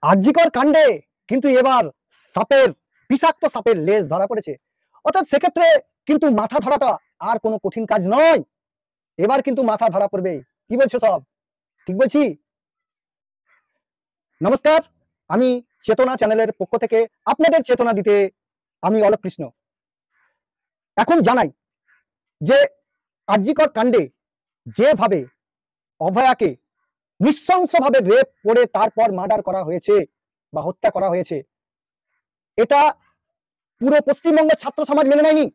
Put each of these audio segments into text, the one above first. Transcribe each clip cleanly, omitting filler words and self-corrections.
আরজিকর কাণ্ডে কিন্তু এবার সাপের বিষাক্ত সাপের লেজ ধরা পড়েছে। অর্থাৎ সেক্ষেত্রে কিন্তু মাথা ধরাটা আর কোনো কঠিন কাজ নয়। এবার কিন্তু মাথা ধরা পড়বে। কি বলছো সব? ঠিক বলছি? নমস্কার, আমি চেতনা চ্যানেলের পক্ষ থেকে আপনাদের চেতনা দিতে আমি অলোক কৃষ্ণ। এখন জানাই যে আরজিকর কাণ্ডে যেভাবে অভয়াকে নৃশংসভাবে রেপ করে তারপর মার্ডার করা হয়েছে বা হত্যা করা হয়েছে, এটা পুরো পশ্চিমবঙ্গের ছাত্র সমাজ মেনে নেয়নি,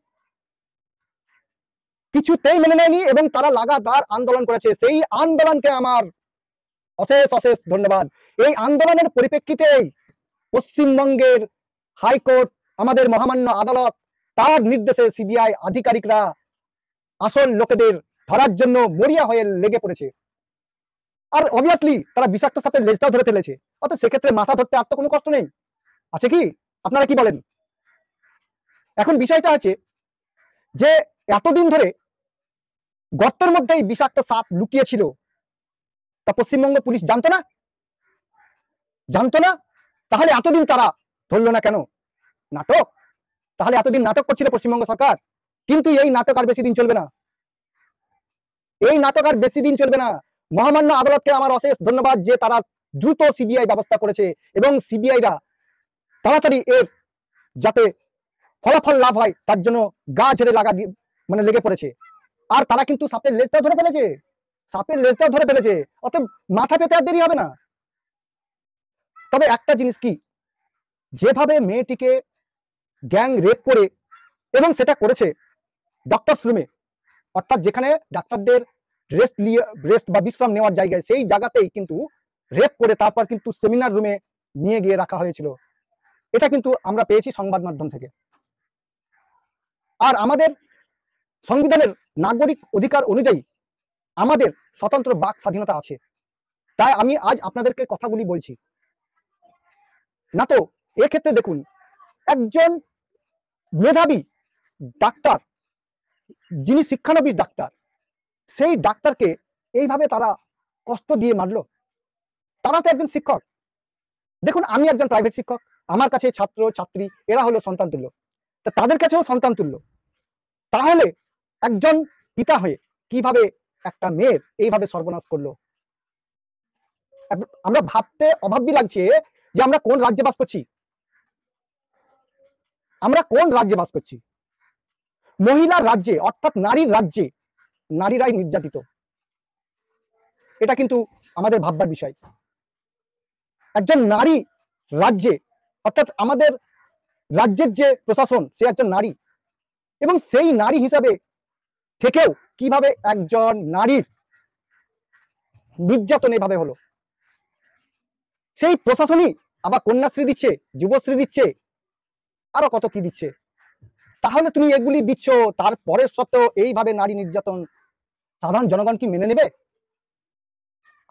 কিছুতেই মেনে নেয়নি এবং তারা লাগাতার আন্দোলন করেছে। সেই আন্দোলনকে আমার অশেষ অশেষ ধন্যবাদ। এই আন্দোলনের পরিপ্রেক্ষিতেই পশ্চিমবঙ্গের হাইকোর্ট, আমাদের মহামান্য আদালত, তার নির্দেশে সিবিআই আধিকারিকরা আসল লোকেদের ধরার জন্য মরিয়া হয়ে লেগে পড়েছে। আর অবভিয়াসলি তারা বিষাক্ত সাপের লেজটাও ধরে ফেলেছে। অর্থাৎ সেক্ষেত্রে মাথা ধরতে আর তো কোনো কষ্ট নেই, আছে কি? আপনারা কি বলেন? এখন বিষয়টা আছে যে এতদিন ধরে গর্তের মধ্যে এই বিষাক্ত সাপ লুকিয়ে ছিল, তা পশ্চিমবঙ্গ পুলিশ জানতো না? জানতো না? তাহলে এতদিন তারা ধরলো না কেন? নাটক? তাহলে এতদিন নাটক করছিল পশ্চিমবঙ্গ সরকার। কিন্তু এই নাটক আর বেশি দিন চলবে না। এই নাটক আর বেশি দিন চলবে না। মহামান্য আদালতকে আমার অশেষ ধন্যবাদ যে তারা দ্রুত সিবিআই ব্যবস্থা করেছে এবং সিবিআইরা তাড়াতাড়ি এর যাতে ফলাফল লাভ হয় তার জন্য গা ঝেড়ে লেগে পড়েছে। আর তারা কিন্তু সাপের লেজটাও ধরে ফেলেছে। সাপের লেজটাও ধরে ফেলেছে। অতএব মাথা পেতে আর দেরি হবে না। তবে একটা জিনিস কি, যেভাবে মেয়েটিকে গ্যাং রেপ করে এবং সেটা করেছে ডক্টরস রুমে, অর্থাৎ যেখানে ডাক্তারদের রেস্ট বা বিশ্রাম নেওয়ার জায়গায়, সেই জায়গাতেই কিন্তু রেপ করে তারপর কিন্তু সেমিনার রুমে নিয়ে গিয়ে রাখা হয়েছিল। এটা কিন্তু আমরা পেয়েছি সংবাদ মাধ্যম থেকে। আর আমাদের সংবিধানের নাগরিক অধিকার অনুযায়ী আমাদের স্বতন্ত্র বাক স্বাধীনতা আছে। তাই আমি আজ আপনাদেরকে কথাগুলি বলছি না। তো এক্ষেত্রে দেখুন, একজন মেধাবী ডাক্তার, যিনি শিক্ষানবিশ ডাক্তার, সেই ডাক্তারকে এইভাবে তারা কষ্ট দিয়ে মারলো। তারা তো একজন শিক্ষক। দেখুন, আমি একজন প্রাইভেট শিক্ষক, আমার কাছে ছাত্র ছাত্রী এরা হলো সন্তান তুল্য, তা তাদের কাছেও সন্তান তুল্য। তাহলে একজন পিতা হয়ে কিভাবে একটা মেয়ের এইভাবে সর্বনাশ করলো? আমরা ভাবতে অভাবী লাগছে যে আমরা কোন রাজ্যে বাস করছি। আমরা কোন রাজ্যে বাস করছি? মহিলার রাজ্যে, অর্থাৎ নারীর রাজ্যে নারীরাই নির্যাতিত। এটা কিন্তু আমাদের ভাববার বিষয়। একজন নারী রাজ্যে, অর্থাৎ আমাদের রাজ্যের যে প্রশাসন, সে একজন নারী, এবং সেই নারী হিসাবে থেকেও কিভাবে একজন নারীর নির্যাতন এভাবে হলো। সেই প্রশাসনই আবার কন্যাশ্রী দিচ্ছে, যুবশ্রী দিচ্ছে, আরো কত কি দিচ্ছে। তাহলে তুমি এগুলি দিচ্ছ, তারপরে সত্ত্বেও এইভাবে নারী নির্যাতন সাধারণ জনগণ কি মেনে নেবে?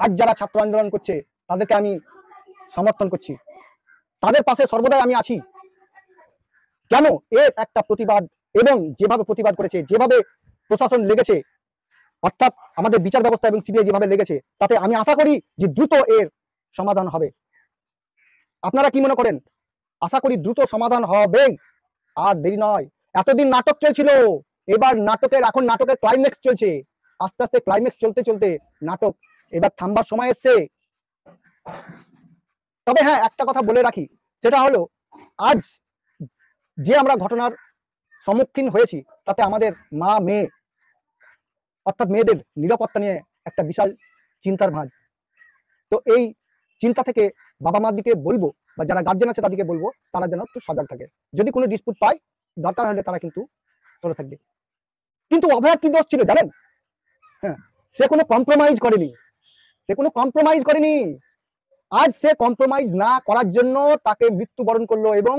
আজ যারা ছাত্র আন্দোলন করছে তাদেরকে আমি সমর্থন করছি, তাদের পাশে সর্বদাই আমি আছি। কেন? এর একটা প্রতিবাদ, এবং যেভাবে প্রতিবাদ করেছে, যেভাবে প্রশাসন লেগেছে, অর্থাৎ আমাদের বিচার ব্যবস্থা এবং সিবিআই যেভাবে লেগেছে, তাতে আমি আশা করি যে দ্রুত এর সমাধান হবে। আপনারা কি মনে করেন? আশা করি দ্রুত সমাধান হবে, আর দেরি নয়। এতদিন নাটক চলছিল, এবার এখন নাটকের ক্লাইম্যাক্স চলছে। আস্তে আস্তে ক্লাইম্যাক্স চলতে চলতে নাটক এবার থামবার সময় এসছে। তবে হ্যাঁ, একটা কথা বলে রাখি, সেটা হলো আজ যে আমরা ঘটনার সম্মুখীন হয়েছি, তাতে আমাদের মা মেয়ে, অর্থাৎ মেয়েদের নিরাপত্তা নিয়ে একটা বিশাল চিন্তার ভাঁজ। তো এই চিন্তা থেকে বাবা মার দিকে বলবো, বা যারা গার্জেন আছে তাদেরকে বলবো, তারা যেন একটু সজাগ থাকে। যদি কোনো ডিসপুট পায়, দরকার হলে তারা কিন্তু চলে থাকবে। কিন্তু অভয়ার কি দোষ ছিল জানেন? হ্যাঁ, সে কোনো কম্প্রোমাইজ করেনি। সে কোনো কম্প্রোমাইজ করেনি। আজ সে কম্প্রোমাইজ না করার জন্য তাকে মৃত্যুবরণ করলো এবং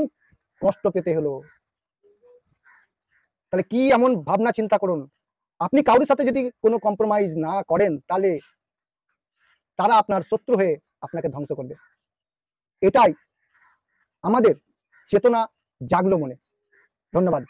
কষ্ট পেতে হলো। তাহলে কি এমন ভাবনা চিন্তা করুন। আপনি কারোর সাথে যদি কোনো কম্প্রোমাইজ না করেন, তাহলে তারা আপনার শত্রু হয়ে আপনাকে ধ্বংস করবে। এটাই আমাদের চেতনা জাগলো মনে। ধন্যবাদ।